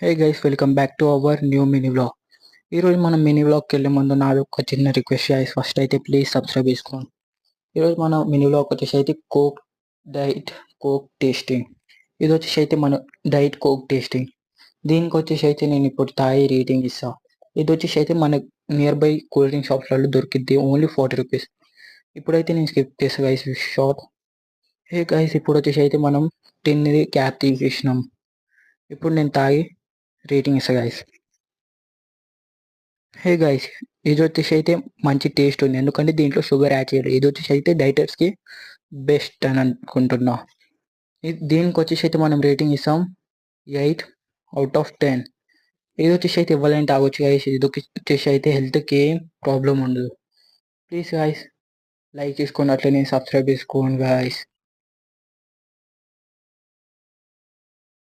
Hey guys, welcome back to our new mini vlog. ఈరోజు మనం mini వ్లాగ్కి వెళ్ళే ముందు నాది ఒక చిన్న రిక్వెస్ట్ గైస్. ఫస్ట్ అయితే ప్లీజ్ సబ్స్క్రైబ్ చేసుకోండి. ఈరోజు మన మినీ వ్లాగ్ వచ్చేసి అయితే కోక్ డైట్ కోక్ టేస్టింగ్. ఇది వచ్చేసి అయితే మన డైట్ కోక్ టేస్టింగ్. దీనికి వచ్చేసి అయితే నేను ఇప్పుడు తాయి రేటింగ్ ఇస్తాను. ఇది వచ్చేసి అయితే మన నియర్ బై కూల్ డ్రింక్ షాప్స్లలో దొరికిద్ది, ఓన్లీ 40 రూపీస్. ఇప్పుడైతే నేను స్కిప్ చేస్తాను గైస్ షాప్. హే గైస్, ఇప్పుడు వచ్చేసి అయితే మనం టిన్ది క్యాప్ తీసేసినాం. ఇప్పుడు నేను తాగి రేటింగ్ ఇస్తా గైస్. హే గైస్, ఇది వచ్చేసి అయితే మంచి టేస్ట్ ఉంది, ఎందుకంటే దీంట్లో షుగర్ యాడ్ చేయలేదు. ఇది వచ్చేసి అయితే డైటర్స్కి బెస్ట్ అని అనుకుంటున్నా. దీనికి వచ్చేసి అయితే మనం రేటింగ్ ఇస్తాం 8/10. ఇది వచ్చేసి అయితే ఇవ్వాలంటే తాగొచ్చు గైస్. ఇది వచ్చేసి అయితే హెల్త్కి ఏం ప్రాబ్లం ఉండదు. ప్లీజ్ గైస్ లైక్ చేసుకోండి, అట్లనే సబ్స్క్రైబ్ చేసుకోండి గైస్.